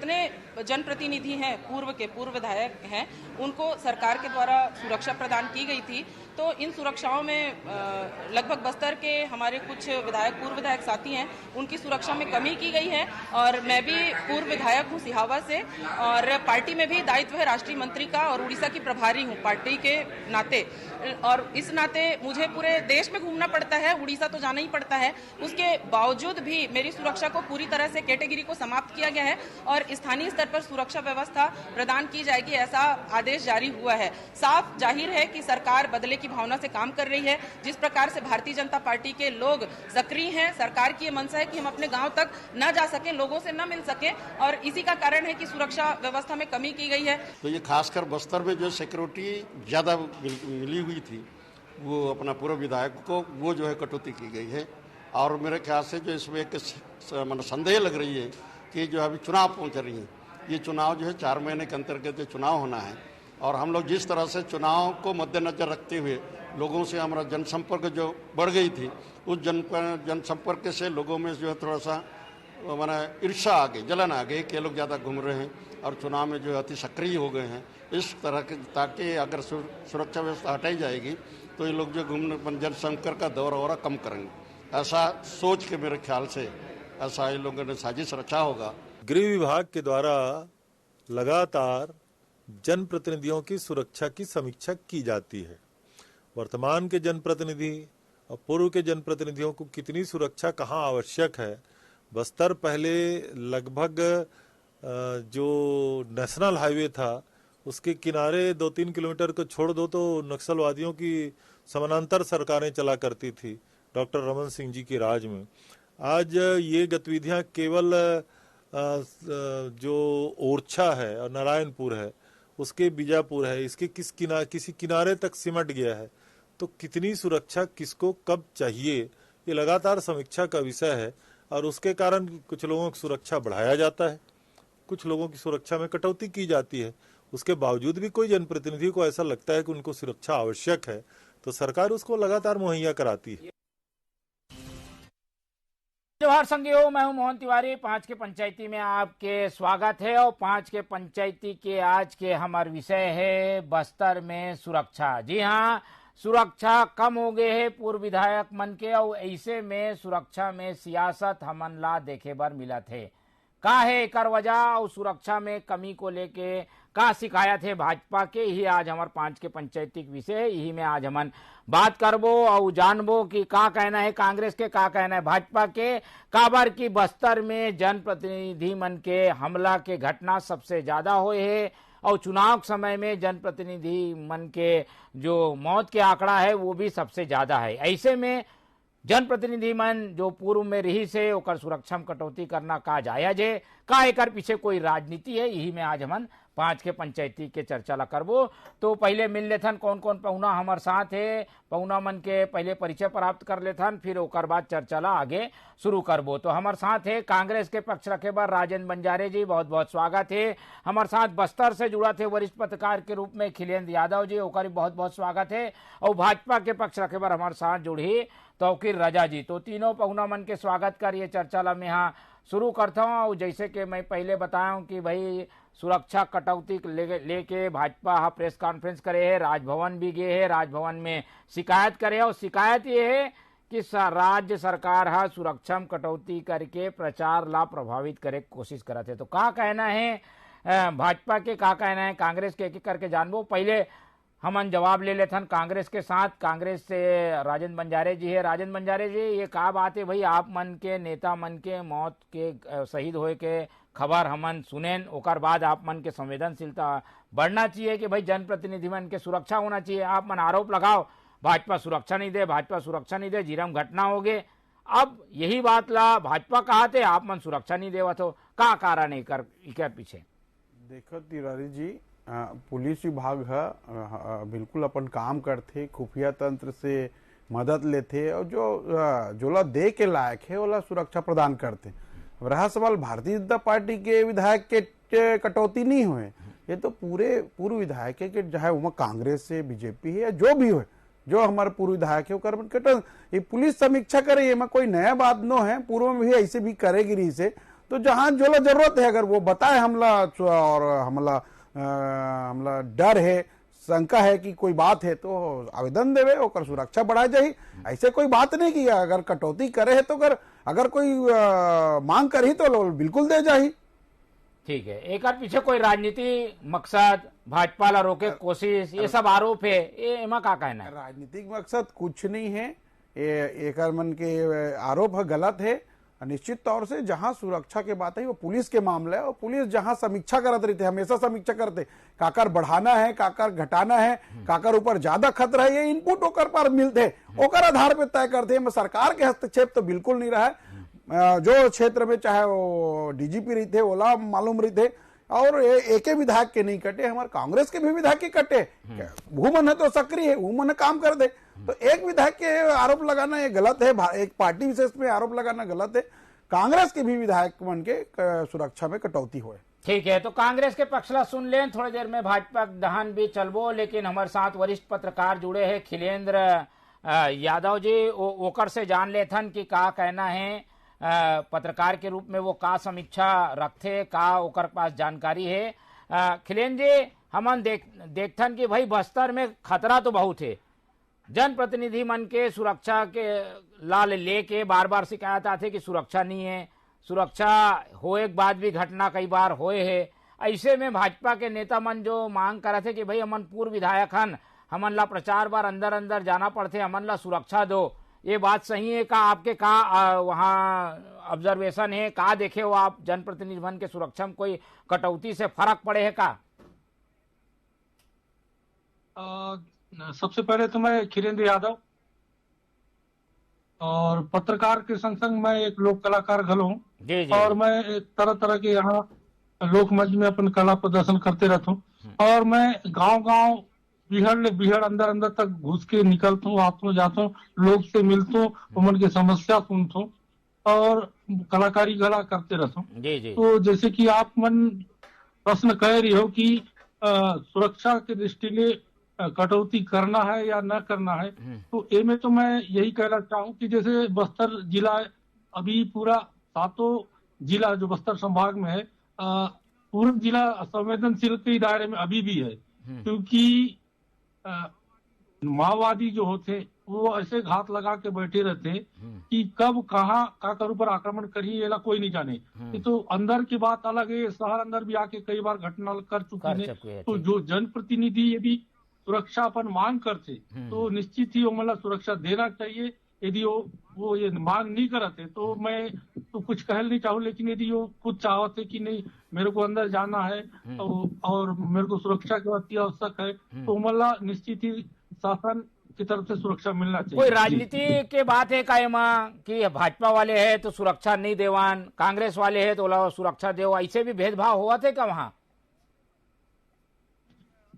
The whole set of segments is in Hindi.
जितने जनप्रतिनिधि हैं, पूर्व विधायक हैं, उनको सरकार के द्वारा सुरक्षा प्रदान की गई थी। तो इन सुरक्षाओं में लगभग बस्तर के हमारे कुछ पूर्व विधायक साथी हैं, उनकी सुरक्षा में कमी की गई है। और मैं भी पूर्व विधायक हूँ सिहावा से, और पार्टी में भी दायित्व है राष्ट्रीय मंत्री का, और उड़ीसा की प्रभारी हूँ पार्टी के नाते। और इस नाते मुझे पूरे देश में घूमना पड़ता है, उड़ीसा तो जाना ही पड़ता है। उसके बावजूद भी मेरी सुरक्षा को पूरी तरह से कैटेगरी को समाप्त किया गया है और स्थानीय स्तर पर सुरक्षा व्यवस्था प्रदान की जाएगी, ऐसा आदेश जारी हुआ है। साफ जाहिर है कि सरकार बदले की भावना से काम कर रही है। जिस प्रकार से भारतीय जनता पार्टी के लोग सक्रिय हैं, सरकार की ये मंशा है कि हम अपने गांव तक न जा सकें, लोगों से न मिल सकें, और इसी का कारण है कि सुरक्षा व्यवस्था में कमी की गई है। तो ये खासकर बस्तर में जो सिक्योरिटी ज्यादा मिली हुई थी, वो अपना पूर्व विधायक को वो जो है कटौती की गई है। और मेरे ख्याल से जो इसमें एक संदेह लग रही है कि जो अभी चुनाव पहुंच रही है, ये चुनाव जो है 4 महीने के अंतर्गत चुनाव होना है, और हम लोग जिस तरह से चुनाव को मद्देनजर रखते हुए लोगों से हमारा जनसंपर्क जो बढ़ गई थी, उस जनसंपर्क से लोगों में जो है थोड़ा सा माना ईर्ष्या आ गई, जलन आ गई कि लोग ज़्यादा घूम रहे हैं और चुनाव में जो है अति सक्रिय हो गए हैं। इस तरह के, ताकि अगर सुरक्षा व्यवस्था हटाई जाएगी तो ये लोग जो घूमने जनसंपर्क का दौरा हो रहा कम करेंगे, ऐसा सोच के मेरे ख्याल से ऐसा इन लोगों ने साजिश रचा होगा। गृह विभाग के द्वारा लगातार जनप्रतिनिधियों की सुरक्षा की समीक्षा की जाती है। वर्तमान के जनप्रतिनिधि और पूर्व के जनप्रतिनिधियों को कितनी सुरक्षा कहाँ आवश्यक है। बस्तर पहले लगभग जो नेशनल हाईवे था उसके किनारे 2-3 किलोमीटर को छोड़ दो तो नक्सलवादियों की समानांतर सरकारें चला करती थी डॉक्टर रमन सिंह जी की राज में। आज ये गतिविधियां केवल जो ओरछा है और नारायणपुर है, उसके बीजापुर है, इसके किसी किनारे तक सिमट गया है। तो कितनी सुरक्षा किसको कब चाहिए, ये लगातार समीक्षा का विषय है। और उसके कारण कुछ लोगों की सुरक्षा बढ़ाया जाता है, कुछ लोगों की सुरक्षा में कटौती की जाती है। उसके बावजूद भी कोई जनप्रतिनिधि को ऐसा लगता है कि उनको सुरक्षा आवश्यक है तो सरकार उसको लगातार मुहैया कराती है। जोहार संगियो, मैं हूं मोहन तिवारी। 5 के पंचायती में आपके स्वागत है। और 5 के पंचायती के आज के हमारे विषय है बस्तर में सुरक्षा। जी हाँ, सुरक्षा कम हो गए है पूर्व विधायक मन के, और ऐसे में सुरक्षा में सियासत हमन ला देखे बर मिला थे। का है एक वजह और सुरक्षा में कमी को लेके का शिकायत है भाजपा के, यही आज हमारे 5 के पंचायती विषय है। यही में आज हमन बात करबो और जानबो कि का कहना है कांग्रेस के, का कहना है भाजपा के। काबर की बस्तर में जनप्रतिनिधि मन के हमला के घटना सबसे ज्यादा हुए है, और चुनाव समय में जनप्रतिनिधि मन के जो मौत के आंकड़ा है वो भी सबसे ज्यादा है। ऐसे में जनप्रतिनिधि मन जो पूर्व में रही से ओकर सुरक्षा में कटौती करना का जायज है, का एकर पीछे कोई राजनीति है, यही में आज हमन 5 के पंचायती के चर्चा ला करबो। तो पहले मिल लेथन कौन कौन पहुना हमारे साथ है, पहुना मन के पहले परिचय प्राप्त कर लेथन, फिर ओकर बाद चर्चा ला आगे शुरू करबो। तो हमारे साथ है कांग्रेस के पक्ष रखे बार राजेंद्र बंजारे जी, बहुत बहुत स्वागत है। हमारे साथ बस्तर से जुड़ा थे वरिष्ठ पत्रकार के रूप में खिलेंद्र यादव जी, ओकर बहुत बहुत स्वागत है। और भाजपा के पक्ष रखे बार हमारे साथ जुड़ी तौकीर रजा जी। तो तीनों पहुना मन के स्वागत कर ये चर्चा ला मैं यहाँ शुरू करता हूँ। जैसे कि मैं पहले बताया हूँ कि भाई सुरक्षा कटौती लेके भाजपा हा प्रेस कॉन्फ्रेंस करे है, राजभवन भी गए है, राजभवन में शिकायत करे, और शिकायत ये है कि राज्य सरकार हा सुरक्षा में कटौती करके प्रचार ला प्रभावित करे कोशिश करते। तो का कहना है भाजपा के, का कहना है कांग्रेस के, एक करके जानबो। पहले हमन जवाब ले लेथन कांग्रेस के साथ। कांग्रेस से राजेंद्र बंजारे जी है। राजेंद्र बंजारे जी, ये का बात है भाई, आप मन के नेता मन के मौत के शहीद होए के खबर हमन सुनेन, ओकर बाद आप मन के संवेदनशीलता बढ़ना चाहिए कि भाई जनप्रतिनिधि मन के सुरक्षा होना चाहिए। आप मन आरोप लगाओ भाजपा सुरक्षा नहीं दे, भाजपा सुरक्षा नहीं दे, जीरम घटना हो गए। अब यही बात ला भाजपा कहा थे आप मन सुरक्षा नहीं देवत हो, का कारण है इकर पीछे? देखो तिवारी जी, पुलिस विभाग है बिल्कुल अपन काम करते, खुफिया तंत्र से मदद लेते, और जोला दे के लायक है ओला सुरक्षा प्रदान करते। रहा सवाल भारतीय जनता पार्टी के विधायक के कटौती नहीं हुए, ये तो पूरे पूर्व विधायक है कि चाहे वो कांग्रेस से बीजेपी है या जो भी हो, जो हमारे पूर्व विधायक है ये पुलिस समीक्षा करे, ये कोई नया बात नो है, पूर्व में भी ऐसे भी करेगी रही से। तो जहां जो जरूरत है अगर वो बताए हमला और हमला डर है, शंका है कि कोई बात है तो आवेदन देवे, ओकर सुरक्षा बढ़ाई जाही। ऐसे कोई बात नहीं कि अगर कटौती करे है तो अगर कोई मांग करी तो बिल्कुल दे जाही। ठीक है, एक पीछे कोई राजनीति मकसद, भाजपा ला रोके कोशिश, ये सब आरोप है, ये एमा का कहना है? राजनीतिक मकसद कुछ नहीं है, एक मन के आरोप है, गलत है। निश्चित तौर से जहां सुरक्षा के बात है वो पुलिस के मामला है, और पुलिस जहां समीक्षा करत रहते, हमेशा समीक्षा करते, काकर बढ़ाना है, काकर घटाना है, काकर ऊपर ज्यादा खतरा है, ये इनपुट ओकर पर मिलते, ओकर आधार पे तय करते हैं। सरकार के हस्तक्षेप तो बिल्कुल नहीं रहा है। जो क्षेत्र में चाहे वो डीजीपी रहते ओला मालूम रहते, और एक विधायक के नहीं कटे, हमारे कांग्रेस के भी विधायक के कटे, वो मन है तो सक्रिय है, वो मन काम कर दे। तो एक विधायक के आरोप लगाना ये गलत है, एक पार्टी विशेष में आरोप लगाना गलत है। कांग्रेस के भी विधायक मन के सुरक्षा में कटौती हो। ठीक है, तो कांग्रेस के पक्षला सुन लें, थोड़ी देर में भाजपा दहन भी चलबो, लेकिन हमारे साथ वरिष्ठ पत्रकार जुड़े हैं खिलेंद्र यादव जी, ओकर से जान लेथन कि का कहना है, पत्रकार के रूप में वो का समीक्षा रखते, का ओकर पास जानकारी है। खिलेंद्र जी, हमन देखथन कि भाई बस्तर में खतरा तो बहुत है, जनप्रतिनिधि मन के सुरक्षा के लाल लेके बार बार शिकायत आते कि सुरक्षा नहीं है, सुरक्षा होए के बाद भी घटना कई बार होए है। ऐसे में भाजपा के नेता मन जो मांग करे थे कि भाई हमन पूर्व विधायक हन, हमन ला प्रचार बार अंदर अंदर जाना पड़ते, हमन ला सुरक्षा दो, ये बात सही है का? आपके का वहाँ ऑब्जर्वेशन है, का देखे हो आप जनप्रतिनिधि मन के सुरक्षा में कोई कटौती से फर्क पड़े है का? सबसे पहले तो मैं खिलेंद्र यादव और पत्रकार के संग संग मैं एक लोक कलाकार घलो हूँ, और मैं तरह तरह के यहाँ लोक मंच में अपन कला प्रदर्शन करते रहता हूँ, और मैं गांव गांव बिहड़ अंदर अंदर तक घुस के निकलता हूँ, आता हूँ, जाता हूँ, लोग से मिलता हूँ, उनके की समस्या सुनता हूँ और कलाकारी गला करते रहता हूँ। तो जैसे कि आप मन प्रश्न कह रही हो कि सुरक्षा के दृष्टि में कटौती करना है या न करना है, तो ए में तो मैं यही कहना चाहूँ कि जैसे बस्तर जिला अभी पूरा 7 जिला जो बस्तर संभाग में है, पूरा जिला संवेदनशील के दायरे में अभी भी है, क्योंकि माओवादी जो होते वो ऐसे घात लगा के बैठे रहते कि कब कहाँ काकर ऊपर आक्रमण करी ये कोई नहीं जाने। तो अंदर की बात अलग है, शहर अंदर भी आके कई बार घटना कर चुके हैं। तो जो जनप्रतिनिधि यदि सुरक्षा अपन मांग करते तो निश्चित ही वो मतलब सुरक्षा देना चाहिए। यदि वो ये मांग नहीं करते तो मैं तो कुछ कह नहीं चाहूँ, लेकिन यदि वो खुद चाहते कि नहीं मेरे को अंदर जाना है और मेरे को सुरक्षा की अति आवश्यक है, तो मतलब निश्चित ही शासन की तरफ से सुरक्षा मिलना चाहिए। कोई राजनीति के बात है का कि भाजपा वाले है तो सुरक्षा नहीं देवान, कांग्रेस वाले है तो सुरक्षा देव, ऐसे भी भेदभाव हुआ थे क्या वहाँ?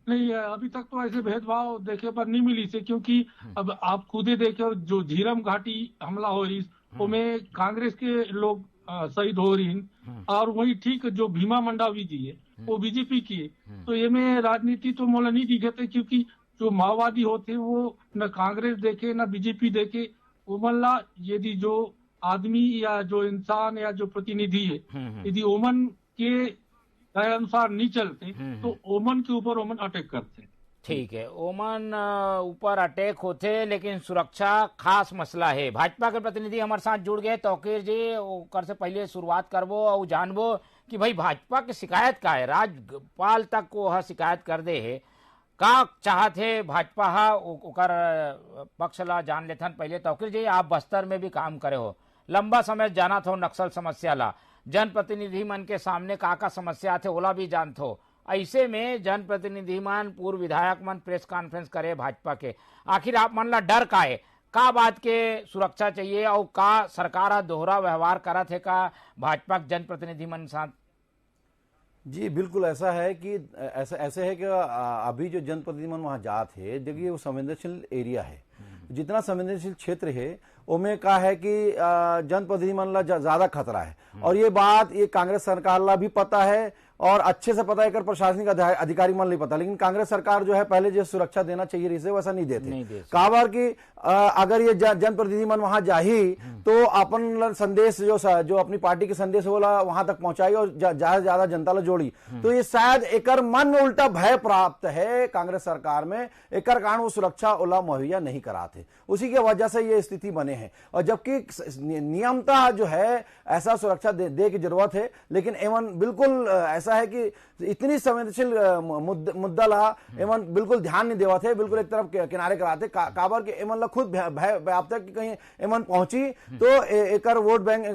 नहीं, अभी तक तो ऐसे भेदभाव देखे पर नहीं मिली से, क्योंकि अब आप खुद ही देखे जो झीरम घाटी हमला हो रही उसमें कांग्रेस के लोग शहीद हो रही, और वही ठीक जो भीमा मंडावी जी है वो बीजेपी की है। तो ये में राजनीति तो मोला नहीं दिखते, क्योंकि जो माओवादी होते वो न कांग्रेस देखे न बीजेपी देखे, वो मल्ला यदि जो आदमी या जो इंसान या जो प्रतिनिधि है यदि ओमन के अनुसार नहीं चलते तो ओमन के ऊपर ओमन अटैक करते। ठीक है, ओमन ऊपर अटैक होते, लेकिन सुरक्षा खास मसला है। भाजपा के प्रतिनिधि हमारे साथ जुड़ गए, तौकीर जी, कर से पहले शुरुआत करबो और जानबो कि भाई भाजपा की शिकायत का है, राज्यपाल तक को शिकायत कर दे है, का चाहत है भाजपा ओकर पक्ष ला जान लेथन। पहले तौकीर जी, आप बस्तर में भी काम करे हो, लंबा समय जाना थो नक्सल समस्या ला, जनप्रतिनिधि मन के सामने का समस्या थे ओला भी जानते हो। ऐसे में जनप्रतिनिधि मन, पूर्व विधायक मन प्रेस कॉन्फ्रेंस करे भाजपा के, आखिर आप मन ला डर का है, का बात के सुरक्षा चाहिए और का सरकार दोहरा व्यवहार करा थे का भाजपा के जनप्रतिनिधि मन साथ? जी बिल्कुल ऐसा है कि ऐसे है कि अभी जो जनप्रतिनिधि मन वहां जाते है, देखिए वो संवेदनशील एरिया है, जितना संवेदनशील क्षेत्र है उनमें का है कि जनप्रतिनिधि मन ला ज्यादा खतरा है, और ये बात ये कांग्रेस सरकार ला भी पता है और अच्छे से पता है, कर प्रशासनिक अधिकारी मन नहीं पता, लेकिन कांग्रेस सरकार जो है पहले जो सुरक्षा देना चाहिए इसे वैसा नहीं देते। कहा बार कि अगर ये जनप्रतिनिधि मन वहां जाही तो अपन संदेश जो अपनी पार्टी के संदेश होला वहां तक पहुंचाई और ज्यादा से ज्यादा जनता ला जोड़ी। तो ये शायद एकर मन में उल्टा भय प्राप्त है कांग्रेस सरकार में, एकर कारण वो सुरक्षा ओला मुहैया नहीं कराते, उसी की वजह से ये स्थिति बने हैं। और जबकि नियमता जो है ऐसा सुरक्षा दे की जरूरत है, लेकिन एवं बिल्कुल ऐसा है कि इतनी संवेदनशील मुद्दा ला एवं बिल्कुल ध्यान नहीं देवा थे, बिल्कुल एक तरफ किनारे कराते काबर के एमन ला खुद भय व्याप्त है कि कहीं एमन पहुंची तो एकर वोट बैंक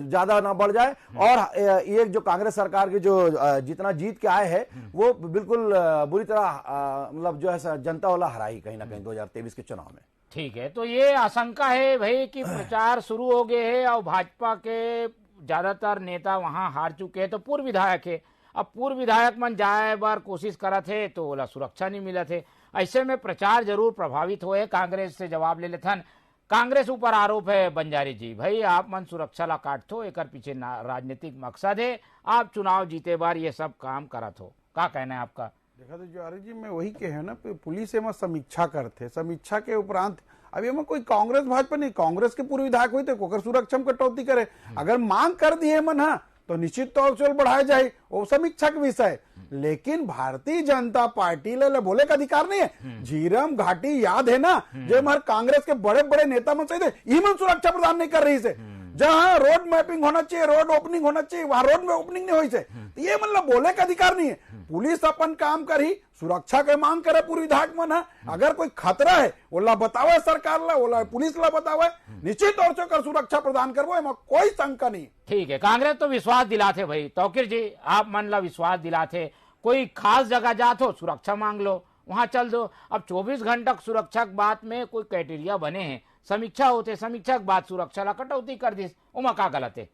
ज्यादा ना बढ़ जाए और ये जो कांग्रेस सरकार की जो जितना जीत के आए है वो बिल्कुल बुरी तरह मतलब जो है जनता वाला हराई कहीं ना कहीं 2023 के चुनाव में। ठीक है, तो ये आशंका है भाई कि प्रचार शुरू हो गए है और भाजपा के ज्यादातर नेता वहां हार चुके हैं, तो पूर्व विधायक है, अब पूर्व विधायक मन जाए बार कोशिश करा थे तो बोला सुरक्षा नहीं मिला थे, ऐसे में प्रचार जरूर प्रभावित हुए। कांग्रेस से जवाब ले लेथन, कांग्रेस ऊपर आरोप है बंजारी जी, भाई आप मन सुरक्षा ला काट थो, एक पीछे राजनीतिक मकसद है, आप चुनाव जीते बार ये सब काम करत हो, क्या कहना है आपका? देखा तो ज्वारी जी मैं वही कहे ना, पुलिस एम समीक्षा करते, समीक्षा के उपरांत अभी हम कोई कांग्रेस भाजपा नहीं, कांग्रेस के पूर्व विधायक हुई थे सुरक्षा में कटौती करे, अगर मांग कर दिए मन हाँ तो निश्चित तौर से बढ़ाया जाए, वो समीक्षा का विषय। लेकिन भारतीय जनता पार्टी ले बोले का अधिकार नहीं है। झीरम घाटी याद है ना, जो हमारे कांग्रेस के बड़े बड़े नेता मन सही थे, मन सुरक्षा प्रदान नहीं कर रही से, जहां रोड मैपिंग होना चाहिए, रोड ओपनिंग होना चाहिए, वहां रोड में ओपनिंग नहीं हुई से, तो ये मतलब बोले का अधिकार नहीं है। पुलिस अपन काम कर ही सुरक्षा के मांग करे पूर्व विधायक मन है, अगर कोई खतरा है ओला बतावे सरकार ला, ओला पुलिस ला बतावे, निश्चित तौर से कर सुरक्षा प्रदान करवो, एमा कोई शंका नहीं। ठीक है, कांग्रेस तो विश्वास दिलाते भाई, तौकीर जी आप मन ला विश्वास दिलाते, कोई खास जगह जात हो सुरक्षा मांग लो, वहां चल दो। अब 24 घंटा सुरक्षा की बात में कोई क्राइटेरिया बने हैं, समीक्षा होते, समीक्षा के बाद सुरक्षा ला कटौती कर दी, उमा का गलत है?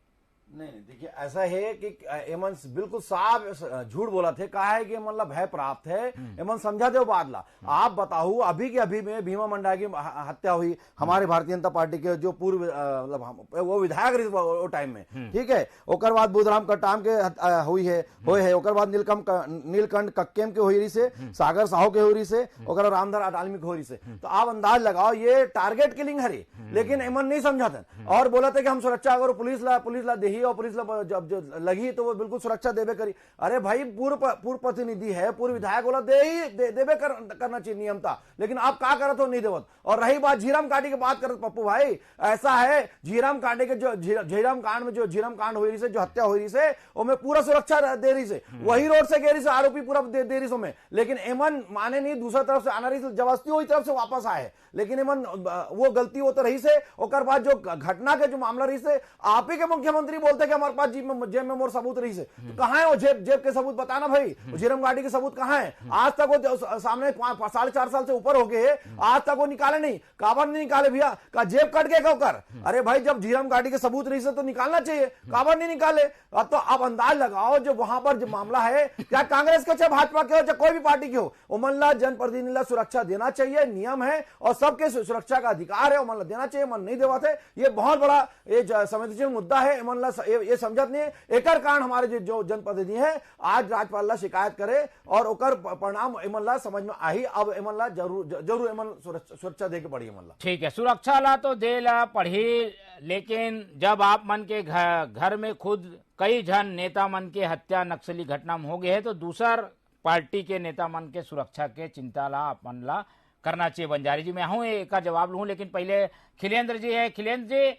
नहीं देखिए ऐसा है कि एमन बिल्कुल साफ झूठ बोला थे, कहा है कि मतलब भय प्राप्त है, एमन समझा दे बादला। आप बताओ अभी के अभी में भीमा मंडा की हत्या हुई, हमारे भारतीय जनता पार्टी के जो पूर्व मतलब वो विधायक वो टाइम में, ठीक है, ओकर बाद बुधराम कटाम के हुई है, ओकर बाद नीलकंठ कक्केम के हुई से, सागर साहू के हुई से, ओकर रामधर अटालमी के हुई से। तो आप अंदाज लगाओ ये टारगेट किलिंग हरी, लेकिन एमन नहीं समझा था और बोला था कि हम सुरक्षा अगर पुलिस ला दे और पुलिस जब जो लगी तो वो बिल्कुल सुरक्षा देवे करी। अरे भाई पूर्व प्रतिनिधि है, पूर्व विधायक बोला देवे करना चाहिए नियम था, लेकिन आप क्या करत हो नहीं देवत। और रही बात झीरम कांड की बात करत पप्पू भाई, ऐसा है झीरम कांड के जो झीरम कांड में जो झीरम कांड हुई से, जो हत्या हुई से, वो पूरा सुरक्षा दे रही से, वही रोड से गेरी से आरोपी पूरा दे रही सो में, लेकिन एमन माने नहीं, दूसरा तरफ से आना रही से जबरदस्ती वही तरफ से वापस आए, लेकिन एमन वो गलती हो तो रही से। ओकर बाद जो घटना के जो मामला रही से, आप ही के मुख्यमंत्री बोलते कि हमारे पास जेब में मोर सबूत रही से, तो कहां है वो जेब के सबूत? बताना भाई, झीरम घाटी के सबूत कहां है? आज तक वो सामने 4.5 साल से ऊपर हो गए, आज तक वो निकाले नहीं, काबर नहीं निकाले भैया? का जेब कट गए कर? अरे भाई जब झीरम घाटी के सबूत रही से तो निकालना चाहिए, काबर नहीं निकाले? अब तो आप अंदाज लगाओ जो वहां पर जो मामला है, क्या कांग्रेस के चाहे भाजपा के हो चाहे कोई भी पार्टी के हो, उमन जनप्रतिनिधि ला सुरक्षा देना चाहिए, नियम है और सबके सुरक्षा का अधिकार है, उमन देना चाहिए, मन नहीं देवा थे। ये बहुत बड़ा ये संवेदनशील मुद्दा है, इमन ये समझत नहीं, एकर कारण हमारे जो जनप्रतिनिधि है आज राज्यपाल ला शिकायत करे और ओकर परिणाम इमन ला समझ में आई। अब इमन ला जरूर इमन सुरक्षा दे के पड़ी इमन ला। ठीक है, सुरक्षा ला तो दे ला पढ़ी, लेकिन जब आप मन के घर में खुद कई जन नेता मन के हत्या नक्सली घटना में हो गए है, तो दूसर पार्टी के नेता मन के सुरक्षा के चिंता ला अपन ला करना चाहिए। बंजारी जी मैं हूँ एक का जवाब लूँ, लेकिन पहले खिलेंद्र जी है। खिलेंद्र जी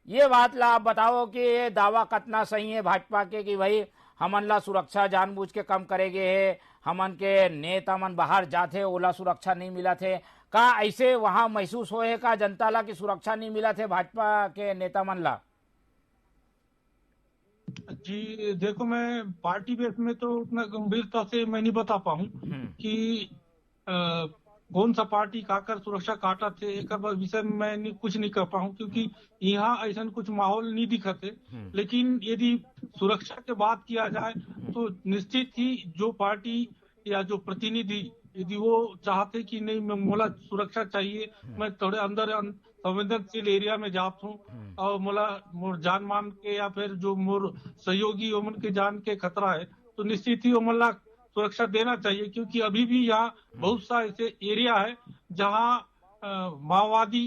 ये बात ला आप बताओ कि ये दावा कितना सही है भाजपा के कि भाई हमन ला सुरक्षा जानबूझ के कम करेगे है, हमन के नेता मन बाहर जाते ओला सुरक्षा नहीं मिला थे, का ऐसे वहां महसूस होए का जनता ला कि सुरक्षा नहीं मिला थे भाजपा के नेता मन ला? जी देखो, मैं पार्टी बेस में तो उतना गंभीरता से मैं नहीं बता पाऊं कि कौन सा पार्टी काकर सुरक्षा काटा थे, एक विषय में मैं कुछ नहीं कर पाऊं, क्योंकि यहाँ ऐसा कुछ माहौल नहीं दिखते। लेकिन यदि सुरक्षा की बात किया जाए तो निश्चित ही जो पार्टी या जो प्रतिनिधि यदि वो चाहते कि नहीं मोला सुरक्षा चाहिए, मैं थोड़े अंदर संवेदनशील एरिया में जात हूँ और मोला मोर जान मान के या फिर जो मोर सहयोगी ओमन के जान के खतरा है, तो निश्चित ही ओमन सुरक्षा देना चाहिए। क्योंकि अभी भी यहाँ बहुत सा ऐसे एरिया है जहाँ माओवादी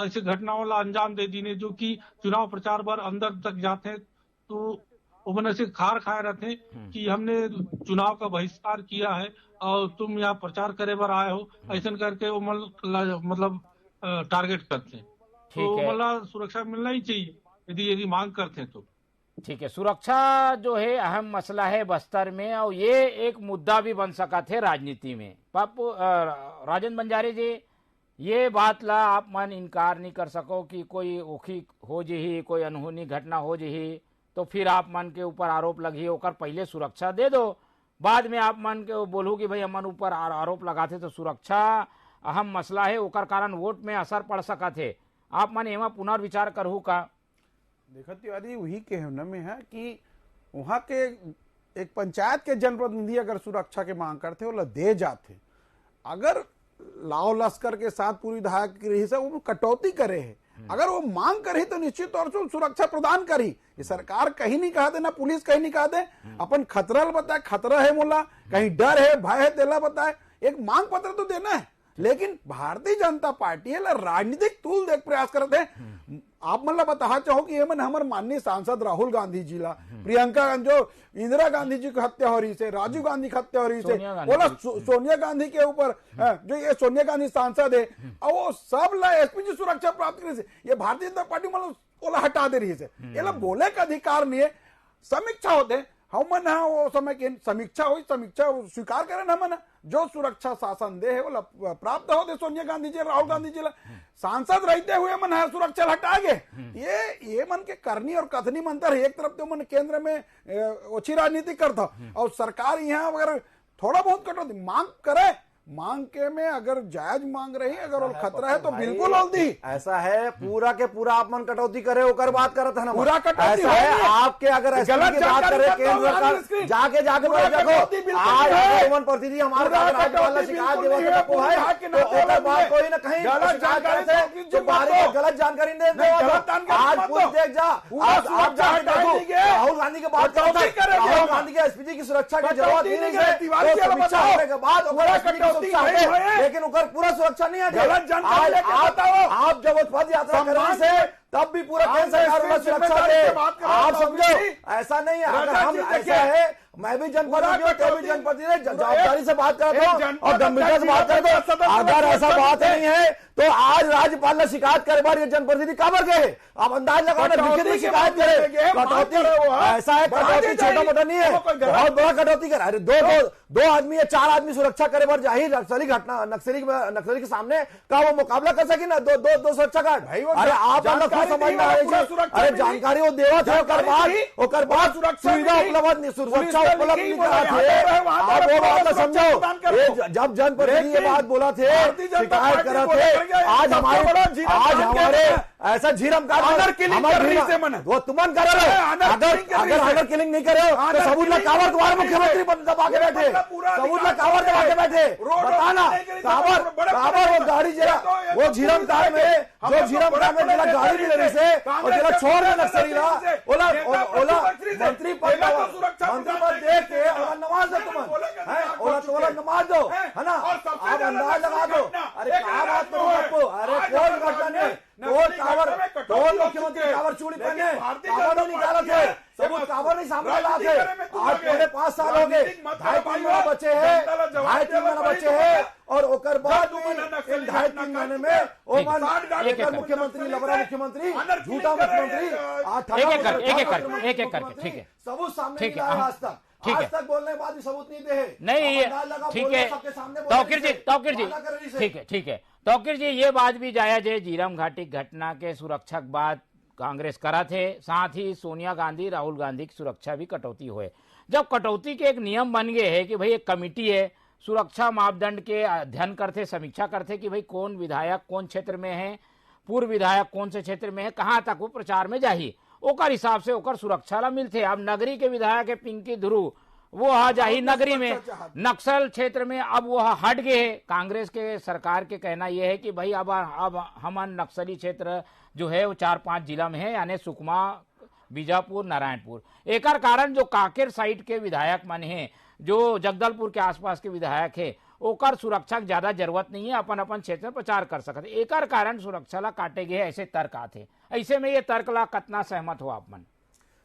ऐसे घटनाओं ला अंजाम दे दी ने जो कि चुनाव प्रचार बार अंदर तक जाते हैं, तो उन्होंने से खार खाए रहते कि हमने चुनाव का बहिष्कार किया है और तुम यहाँ प्रचार करे बार आए हो, ऐसा करके वो मतलब टारगेट करते हैं। तो मतलब सुरक्षा मिलना ही चाहिए यदि मांग करते हैं तो। ठीक है, सुरक्षा जो है अहम मसला है बस्तर में, और ये एक मुद्दा भी बन सका थे राजनीति में। पापू राजेंद्र बंजारे जी, ये बात ला आप मन इनकार नहीं कर सको कि कोई ओखी हो जही, कोई अनहोनी घटना हो जही तो फिर आप मन के ऊपर आरोप लगी, ओकर पहले सुरक्षा दे दो, बाद में आप मन के बोलू कि भाई हमन ऊपर आरोप लगाते तो सुरक्षा अहम मसला है, ओकर कारण वोट में असर पड़ सका थे। आप मन एमा पुनर्विचार करहू का? देखो तिवारी, वही कहना में है कि वहां के एक पंचायत के जनप्रतिनिधि अगर सुरक्षा के मांग करते वो दे जाते, अगर लाओ लश्कर के साथ पूरी विधायक से वो कटौती करे है, अगर वो मांग करे तो निश्चित तौर से सुरक्षा प्रदान करी। ये सरकार कहीं नहीं कहा दे, ना पुलिस कहीं नहीं कहा दे, अपन खतरा बताए, खतरा है मोला, कहीं डर है, भय है तेला बताए, एक मांग पत्र तो देना है। लेकिन भारतीय जनता पार्टी है राजनीतिक तूल देख प्रयास करते हैं। आप मतलब बता चाहो कि एमन हमारे माननीय सांसद राहुल गांधी जी ला, प्रियंका गांधी, जो इंदिरा गांधी जी की हत्या हो रही से, राजीव गांधी की हत्या हो रही से, बोला सोनिया गांधी के ऊपर जो ये सोनिया गांधी सांसद है और वो सब ला एसपीजी सुरक्षा प्राप्त करे से, ये भारतीय जनता पार्टी मतलब ओला हटा दे रही है। ये ला बोले का अधिकार नहीं है। समीक्षा होते हम वो समय की समीक्षा हुई, समीक्षा स्वीकार करें हमन जो सुरक्षा शासन दे है वो प्राप्त हो दे सोनिया गांधी जी, राहुल गांधी जी सांसद रहते हुए मन सुरक्षा हटा गए। ये मन के करनी और कथनी मंतर है। एक तरफ तो मन केंद्र में ओछी राजनीति करता और सरकार यहाँ अगर थोड़ा बहुत कटौती मांग करे, मांग के में अगर जायज मांग रही, अगर वो खतरा है तो बिल्कुल हल्दी। ऐसा है पूरा के पूरा आप मन कटौती करे होकर बात करत है ना, पूरा कटौती ऐसा है आपके अगर गलत की बात करे केंद्र सरकार जाके देखो आज मन प्रतिनिधि हमारे राज्यपाल शिकायत देवत को है तो ओकर बात कोई ना कहीं गलत जानकारी से जो बारे गलत जानकारी दे दो। आज पूछ देख जा, आप जाके देखो राहुल गांधी के बात करो, राहुल गांधी के एसपीजी की सुरक्षा की जरूरत नहीं है, समीक्षा होने के बाद लेकिन उनका पूरा सुरक्षा नहीं है। आप जब पद यात्रा करने से तब भी पूरा केंद्र सरकार सुरक्षा दे, आप समझो ऐसा नहीं है। अगर हम ऐसा है, मैं भी जनप्रतिनिधि जवाबदारी से बात करता हूँ और गंभीरता से बात करता हूँ। अगर ऐसा बात नहीं है तो आज राज्यपाल ने शिकायत करे बार ये जनप्रतिनिधि काबर गए, आप अंदाज लगाओ ना, शिकायत करे कटौती ऐसा है, कटौती छोटा मोटा नहीं है, बहुत बड़ा कटौती कर। अरे दो आदमी या 4 आदमी सुरक्षा करे बार जाहिर नक्सली घटना नक्सली के सामने का वो मुकाबला कर सके ना, दो सुरक्षा गार्ड। अरे आप समझना है, अरे जानकारी वो देवा थे ओकर बाद सुविधा उपलब्ध सुरक्षा उपलब्ध नहीं करा थे। आप वो बात समझो, जब जनप्रतिनिधि ये बात बोला थे, शिकायत करा थे, आज हमारे ऐसा झीरम का वो तुमन कर रहे हो। अगर ऑनर किलिंग नहीं करे तो सबूत ला कावर तुम्हारे मुख्यमंत्री दबा के बैठे, सबूत ला कावर दबा के बैठे, बताना कावर वो गाड़ी जरा वो झीरम कार में जो झीरम कार में जरा गाड़ी मिल रही से और जरा छोड़ दे नक्सली ला ओला मंत्री पद देख के और नमाज दो तुम ओला नमाज दो है ना, आप अंदाज लगा दो। अरे क्या बात करो आपको, अरे कोई घटना नहीं, कोई मुख्यमंत्री कावर चूड़ी पहने कावर नहीं निकाला थे, सबूत कावर नहीं सामने ला थे। आज पौने 5 साल हो गए, 2.5 महीना बचे हैं, 2.5 महीना बचे हैं और ओकर बाद 2.5 महीने में मुख्यमंत्री लबरा मुख्यमंत्री झूठा मुख्यमंत्री एक एक करके ठीक है, सबूत सामने नहीं आया आज तक। आज तक बोलने के बाद भी सबूत नहीं दे, नहीं ठीक है तौकीर जी ठीक है तौकीर जी, ये बात भी जायज है। झीरम घाटी घटना के सुरक्षा के बाद कांग्रेस करा थे, साथ ही सोनिया गांधी राहुल गांधी की सुरक्षा भी कटौती हुए। जब कटौती के एक नियम बन गए है कि भाई एक कमेटी है, सुरक्षा मापदंड के अध्ययन करते, समीक्षा करते कि भाई कौन विधायक कौन क्षेत्र में है, पूर्व विधायक कौन से क्षेत्र में है, कहाँ तक वो प्रचार में जाही, ओकर हिसाब से ओकर सुरक्षा ला मिलते। अब नगरी के विधायक है पिंकी ध्रुव, वो जाही नगरी में नक्सल क्षेत्र में, अब वो हट गए। कांग्रेस के सरकार के कहना यह है कि भाई अब हम नक्सली क्षेत्र जो है वो 4-5 जिला में है, यानी सुकमा, बीजापुर, नारायणपुर। एक कारण जो कांकेर साइड के विधायक मन है, जो जगदलपुर के आसपास के विधायक है, ओकर सुरक्षा की ज्यादा जरूरत नहीं है, अपन अपन क्षेत्र में प्रचार कर सकते। एकर कारण सुरक्षा ला काटे गए ऐसे तर्क आते। ऐसे में ये तर्क ला कितना सहमत हो आप मन?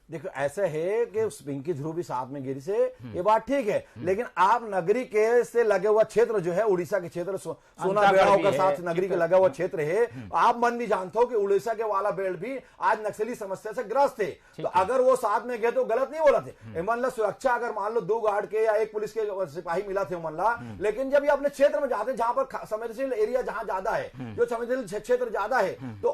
देखो ऐसा है कि पिंकी ध्रुव भी साथ में गिरी से ये बात ठीक है, लेकिन आप नगरी के से लगे हुआ क्षेत्र जो है उड़ीसा के क्षेत्र सोना बेड़ाओं का साथ नगरी के लगा हुआ क्षेत्र है, आप मन भी जानते हो कि उड़ीसा के वाला बेल्ट भी आज नक्सली समस्या से ग्रस्त थे। तो अगर वो साथ में गए तो गलत नहीं बोला थे। मान लो सुरक्षा अगर मान लो 2 गार्ड के या 1 पुलिस के सिपाही मिला थे मान ला, लेकिन जब ये अपने क्षेत्र में जाते जहां पर संवेदनशील एरिया जहां ज्यादा है, जो संवेदनशील क्षेत्र ज्यादा है, तो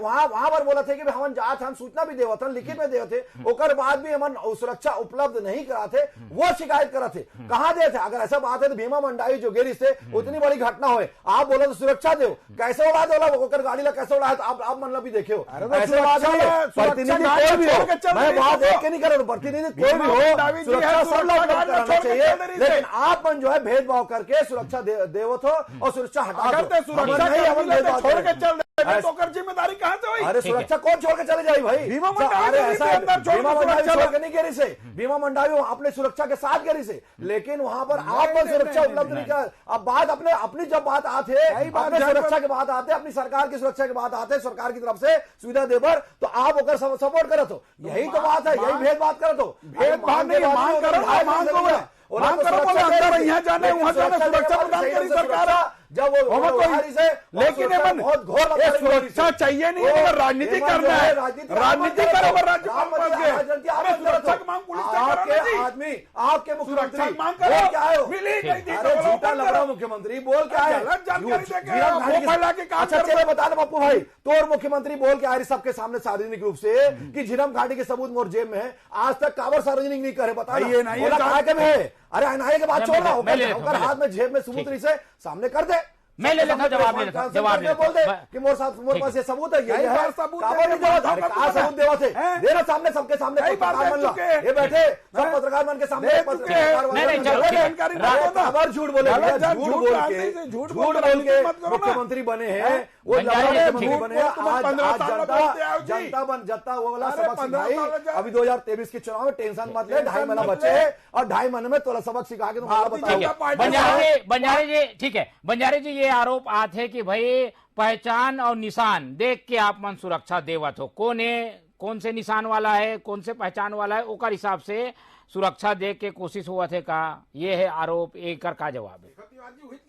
वहां पर बोला थे कि हम जात हम सूचना भी देवत लिखित में देवत थे, ओकर बाद भी हमन सुरक्षा उपलब्ध नहीं करा थे, वो शिकायत करा थे। कहां दे थे? अगर ऐसा बात है तो भीमा मंडावी जो गिरी से उतनी बड़ी घटना हो, आप बोलो तो सुरक्षा दो, कैसे उड़ा दो होकर गाड़ी ला कैसे उड़ा है, तो आप मतलब भी देखियो। ऐसे बात है, प्रतिनिधि कोई भी हो, मैं बात एक के नहीं कर रहा हूं, प्रतिनिधि कोई भी हो, सुरक्षा सब लोग कराना चाहिए, लेकिन आप मन जो है भेदभाव करके सुरक्षा देवत हो और सुरक्षा हटा दो। छोड़ के चल तो कर जिम्मेदारी कहां से हुई? अरे सुरक्षा कौन छोड़ के चले जाए भाई? भीमा मंडावी छोड़ के नहीं गिरी से, भीमा मंडावी अपने सुरक्षा के साथ गिरी से, लेकिन वहां पर आप पर सुरक्षा उपलब्ध नहीं कर। अब बात अपनी जब बात आते अपने सुरक्षा के बाद आते, अपनी सरकार की सुरक्षा के बाद आते, सरकार की तरफ से सुविधा देवर, तो आप होकर सपोर्ट करो। तो यही तो बात है, यही भेदभाव करो। तो भेदभाव नहीं, मांग करो, मांग करो, बोले अंदर यहाँ जाने वहां जाने, सुरक्षा प्रदान करी सरकार जब वो से, लेकिन बहुत घोर सुरक्षा चाहिए नहीं, अगर राजनीति करना है राजनीति करो, आदमी आपके मुख्यमंत्री मांग करो क्या है? झूठा लग रहा मुख्यमंत्री बोल क्या है? अच्छा चलो बता दो पप्पू भाई, तो मुख्यमंत्री बोल के आ रही सबके सामने सार्वजनिक रूप से कि झीरम घाटी के सबूत मोर जेब में है, आज तक काबर सार्वजनिक नहीं करे, बताइए ना ये है। अरे एनआईए के बाद छोड़ना होकर हाथ में जेब में सबूत नहीं से सामने कर दे। मैं ले लेता जवाब ले लेता, जवाब बोल दे कि मोर पास ये सबूत है, यही है सबूत देवा थे देना सामने, सबके सामने ये बैठे सब पत्रकार मन के सामने खबर झूठ बोले, झूठ बोल के मुख्यमंत्री बने हैं, वो मुख्यमंत्री बने हैं। आज जनता वो वाला सबक सिखाई। अभी 2023 के चुनाव में टेंशन मत ले, 2.5 महीना बचे और 2.5 महीने में थोड़ा सबक सिखा के बंजारे जी ठीक है। बंजारे जी ये आरोप आते हैं कि भाई पहचान और निशान देख के आप मन सुरक्षा देवत हो, कौन से निशान वाला है, कौन से पहचान वाला है, ओकर हिसाब से सुरक्षा देख के कोशिश हुआ थे का, ये है आरोप। एक का जवाब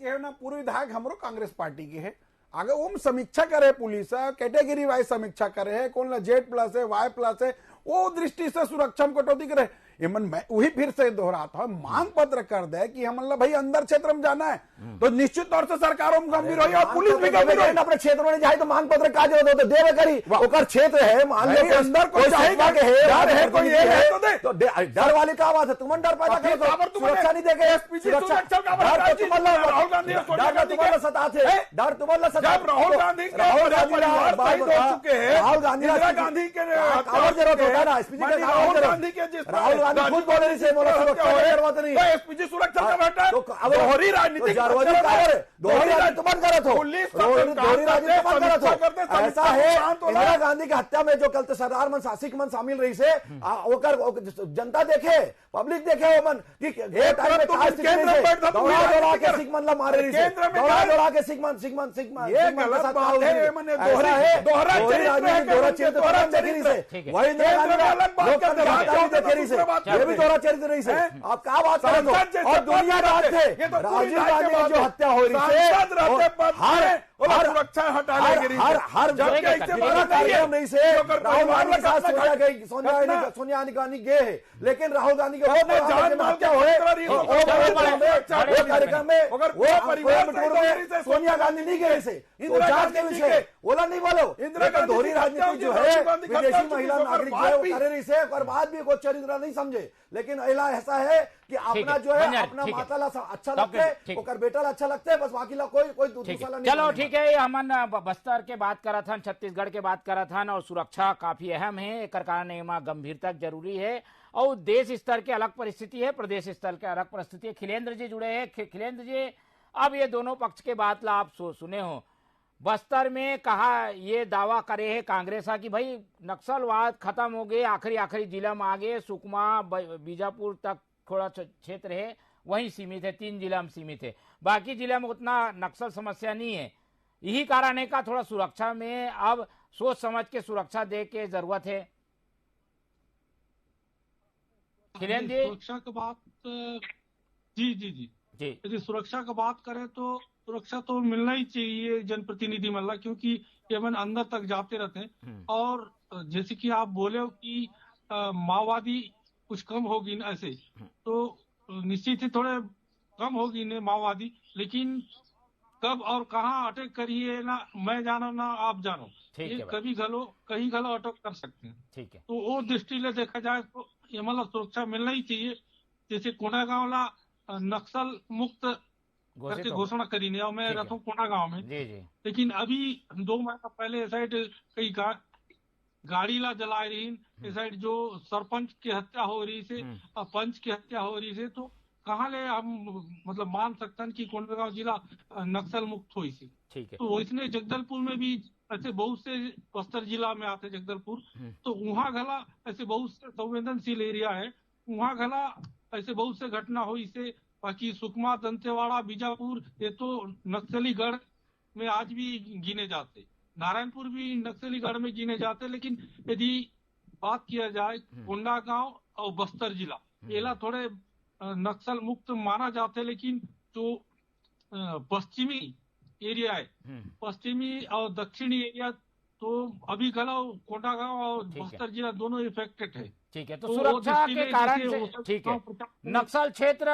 है ना, पूर्व विधायक हमरो कांग्रेस पार्टी के है, आगे ओम समीक्षा करे, पुलिस कैटेगरी वाइज समीक्षा करे है, कौन Z+ है, Y+ है, वो दृष्टि से सुरक्षा में कटौती करे। मैं वही फिर से दोहराता हूं, मांग पत्र कर दे कि हम भाई अंदर क्षेत्र में जाना है तो निश्चित तौर से सरकारों में गंभीर हो और पुलिस भी गंभीर हो। अपने क्षेत्र में जाए तो मांग पत्र का जरूरत हो देवे करी, ओकर क्षेत्र है, मान लो अंदर कोई चाहेगा के डर है, कोई ये है तो डर वाली का बात है, तुम डर पैदा करो, सुरक्षा नहीं देगे, तुम्हारा सता थे, डर तुम्हारा सता। राहुल गांधी के जरूरत होता है ना, राहुल गांधी के खुद बोले नहीं से बोला करवाते नहीं, एसपीजी सुरक्षा का बैठा तो दोहरी राजनीति बंद करो तो दोहरी राजनीति बंद करो तो ऐसा है। इंदिरा गांधी की हत्या में जो कल सरदार मन शासिक मन शामिल रही से जनता देखे, पब्लिक देखे, वो मन की दौड़ा के सिख मन ला मारे रही से, दौड़ा के सिख मन ये गलत बात है, दोहरा चरित्र देखे रही से, वही इंदिरा गांधी देखे रही से, ये भी दोहरा चरित्र रही से। आप क्या बात कर रहे हो? और दुनिया राज थे, राजीव गांधी की जो हत्या हो रही है, सुरक्षा हटाने हर कार्यक्रम नहीं से राहुल गांधी के साथ सोनिया गांधी गए है, लेकिन राहुल गांधी के हत्या कार्यक्रम में सोनिया गांधी नहीं गए से, जांच के विषय बोला नहीं बोलो। दोहरी राजनीति जो है विदेशी महिला नागरिक जो करे रही से, और बाद भी कोई चरित्र नहीं समझे, लेकिन ऐसा है कि अपना जो है अपना माता ला अच्छा लगता है, ओकर बेटा ला अच्छा लगता है, बस बाकी ला कोई दूसरा नहीं। चलो ठीक है, हमन बस्तर के बात करा था, छत्तीसगढ़ के बात करा था, और सुरक्षा काफी अहम है, एक कारण गंभीरता जरूरी है, और देश स्तर के अलग परिस्थिति है, प्रदेश स्तर के अलग परिस्थिति है। खिलेंद्र जी जुड़े हैं। खिलेंद्र जी, अब ये दोनों पक्ष के बात ला आप सुने हो, बस्तर में कहा ये दावा करे है कांग्रेस की भाई नक्सलवाद खत्म हो गए, आखिरी जिला में आ गए, सुकमा बीजापुर तक थोड़ा क्षेत्र है, वहीं सीमित है, 3 जिला में सीमित है, बाकी जिले में उतना नक्सल समस्या नहीं है। यही कारण है का थोड़ा सुरक्षा में अब सोच समझ के सुरक्षा दे के जरूरत है। खिलेन जी, सुरक्षा की बात जी यदि सुरक्षा की बात करें तो सुरक्षा तो मिलना ही चाहिए जनप्रतिनिधि मल्ला, क्योंकि ये मन अंदर तक जाते रहते हैं। और जैसे कि आप बोले हो कि माओवादी कुछ कम होगी ना, ऐसे तो निश्चित ही थोड़े कम होगी ने माओवादी, लेकिन कब और कहाँ अटैक करिए ना मैं जानो ना आप जानो, ये कभी कहीं गलो अटैक कर सकते हैं। ठीक है, तो वो दृष्टि से देखा जाए तो ये मतलब सुरक्षा मिलना ही चाहिए। जैसे कोंडागांव ला नक्सल मुक्त करके घोषणा करी ने, और मैं रहता हूँ कोंडागांव में, लेकिन अभी 2 महीना पहले साइड कई गाड़ी ला जला रही, इस साइड जो सरपंच की हत्या हो रही से, पंच की हत्या हो रही से, तो कहाँ ले हम मतलब मान सकते हैं कि कोंडागांव जिला नक्सल मुक्त हुई सी। ठीक है, तो इसने जगदलपुर में भी ऐसे बहुत से, बस्तर जिला में आते जगदलपुर, तो वहाँ घला ऐसे बहुत से संवेदनशील एरिया है, वहाँ घला ऐसे बहुत से घटना हुई से। बाकी सुकमा, दंतेवाड़ा, बीजापुर ये तो नक्सली गढ़ में आज भी गिने जाते, नारायणपुर भी नक्सली गढ़ में गिने जाते। लेकिन यदि बात किया जाए कोंडागांव और बस्तर जिला, ये थोड़े नक्सल मुक्त माना जाते, लेकिन जो पश्चिमी एरिया है, पश्चिमी और दक्षिणी एरिया, तो अभी गला कोंडागांव और बस्तर जिला दोनों इफेक्टेड है। ठीक है, तो सुरक्षा के कारण से ठीक है, नक्सल क्षेत्र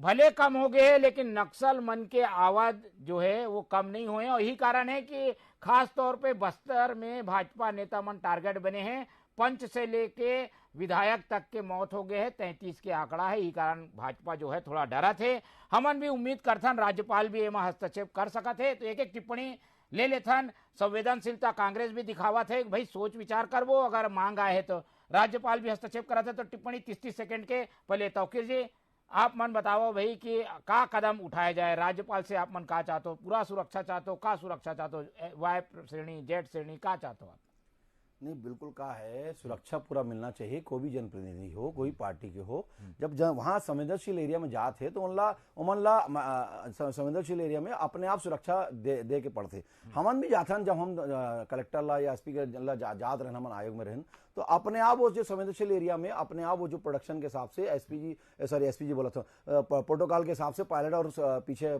भले कम हो गए हैं, लेकिन नक्सल मन के आवाज जो है वो कम नहीं हुए, और यही कारण है कि खास तौर पे बस्तर में भाजपा नेता मन टारगेट बने हैं। पंच से लेके विधायक तक के मौत हो गए हैं, 33 के आंकड़ा है। यही कारण भाजपा जो है थोड़ा डरा थे। हमन भी उम्मीद करथन राज्यपाल भी एमा हस्तक्षेप कर सकत है, तो एक एक टिप्पणी ले लेथन। संवेदनशीलता कांग्रेस भी दिखावा थे, भाई सोच विचार करबो, अगर मांग आए है तो राज्यपाल भी हस्तक्षेप करा थे। तो टिप्पणी 30 सेकंड के पहले तौकीर जी आप मन बताओ भाई कि का कदम उठाया जाए, राज्यपाल से आप मन का चाहते हो, पूरा सुरक्षा चाहते हो, का सुरक्षा चाहते हो, वाई श्रेणी जेड श्रेणी का चाहते हो आप? नहीं, बिल्कुल कहा है, सुरक्षा पूरा मिलना चाहिए, कोई भी जनप्रतिनिधि हो, कोई पार्टी के हो। जब वहां संवेदनशील एरिया में जाते हैं तो उनला संवेदनशील एरिया में अपने आप सुरक्षा दे के पड़ते। हमन भी जाते हैं, जब हम कलेक्टर ला या एसपी के जात रहन, हमन आयोग में रहन, तो अपने आप वो जो संवेदनशील एरिया में अपने आप वो जो प्रोडक्शन के हिसाब से एसपीजी बोला था, प्रोटोकॉल के हिसाब से पायलट और पीछे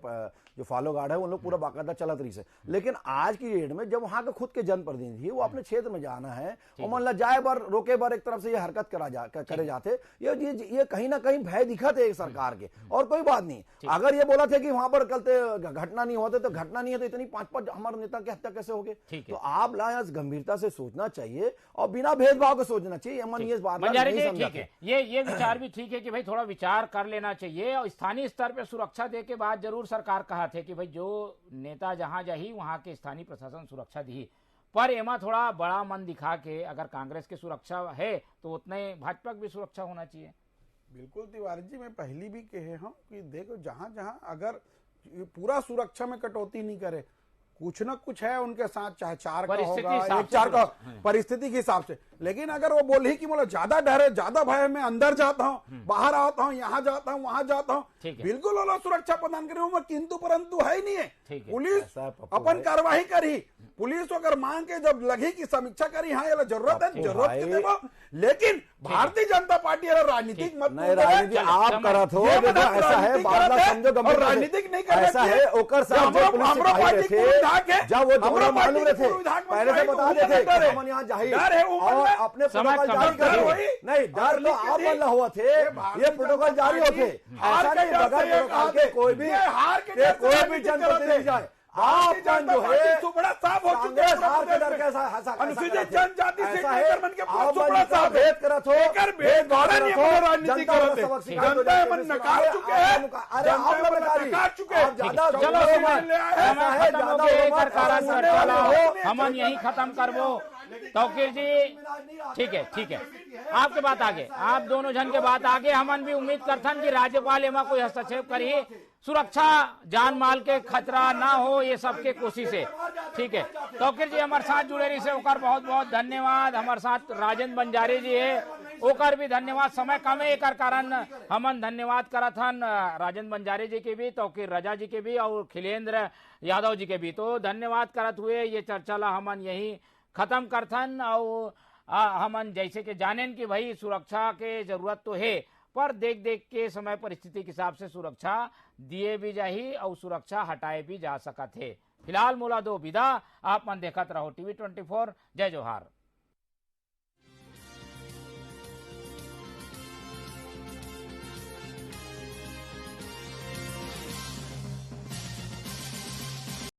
जो फॉलो गार्ड है उन लोग पूरा बाकायदा चलत रही से। लेकिन आज की डेट में जब वहां के खुद के जनप्रतिनिधि वो अपने क्षेत्र में जाना है और मान ला जाए बार रोके बार एक तरफ से ये हरकत करे जाते, ये कहीं ना कहीं भय दिखत है सरकार के। और कोई बात नहीं, अगर ये बोला था कि वहां पर कल घटना नहीं होते तो घटना नहीं है, तो इतनी 5 हमारे नेता की हत्या कैसे हो गई? तो आप गंभीरता से सोचना चाहिए और बिना भेदभाव को सोचना चाहिए। ये बात ठीक है, ये विचार भी ठीक है कि भाई थोड़ा विचार कर लेना चाहिए, और स्थानीय स्तर पे सुरक्षा दे के बाद जरूर सरकार कहा थे कि भाई जो नेता जहां जाही वहां के स्थानीय प्रशासन सुरक्षा दी, पर एमा थोड़ा बड़ा मन दिखा के अगर कांग्रेस की सुरक्षा है तो उतने भाजपा की भी सुरक्षा होना चाहिए। बिल्कुल तिवारी जी, मैं पहले भी कहे हम कि देखो जहां जहां अगर पूरा सुरक्षा में कटौती नहीं करे, कुछ न कुछ है उनके साथ, चाहे 4 का होगा, 1-4 का परिस्थिति के हिसाब से। लेकिन अगर वो बोले कि मतलब ज्यादा डर है, ज्यादा भय, मैं अंदर जाता हूँ, बाहर आता हूँ, यहाँ जाता हूँ, वहां जाता हूँ, बिल्कुल वो सुरक्षा प्रदान करे, किंतु परंतु है ही नहीं है। पुलिस अपन कार्रवाई करी, पुलिस अगर मांग के जब लगी की समीक्षा करी, हाँ ये जरूरत है, जरूरत के देवो। लेकिन भारतीय जनता पार्टी राजनीतिक मत राजनीति आप करत हो, ऐसा है बात समझो, गंभीर राजनीतिक नहीं कर ऐसा है। ओकर साथ जो पुलिस सिपाही थे, जब वो जोड़ा मालूम थे, पहले से बता देते हम यहाँ जाहिर और अपने प्रोटोकॉल जारी करे। नहीं, डर तो आप वाला हुआ थे, ये प्रोटोकॉल जारी होते, ऐसा नहीं बगैर प्रोटोकॉल के कोई भी जनप्रतिनिधि जाए। आप जो है बड़ा साफ हो चुके हैं, अनुसूचित जनजाति से लेकर मन के बड़ा साफ भेद करत हो, राजनीति करत हो, जनता मन नकार चुके हैं, नकार चुके हैं। हमन यही खत्म करबो। तौकीर जी ठीक है, आपके बात आगे, आप दोनों जन के बात आगे। हमन भी उम्मीद करथन कि राज्यपाल एमा कोई हस्तक्षेप करी, सुरक्षा जान माल के खतरा ना हो, ये सबके कोशिश है। ठीक है, तौकीर जी हमारे साथ जुड़े रही से ओकर बहुत बहुत धन्यवाद। हमारे साथ राजेंद्र बंजारे जी है, ओकर भी धन्यवाद। समय कम है, एकर कारण हमन धन्यवाद करत हन राजेंद्र बंजारे जी के भी, तौकीर रजा जी के भी और खिलेंद्र यादव जी के भी। तो धन्यवाद करत हुए ये चर्चा ला हमन यही खत्म करथन। और हमन जैसे कि जानेन कि भाई सुरक्षा के जरूरत तो है, पर देख देख के समय परिस्थिति के हिसाब से सुरक्षा दिए भी जाही और सुरक्षा हटाए भी जा सकत है। फिलहाल मोला दो विदा। आप मन देखत रहो TV 24। जय जोहार।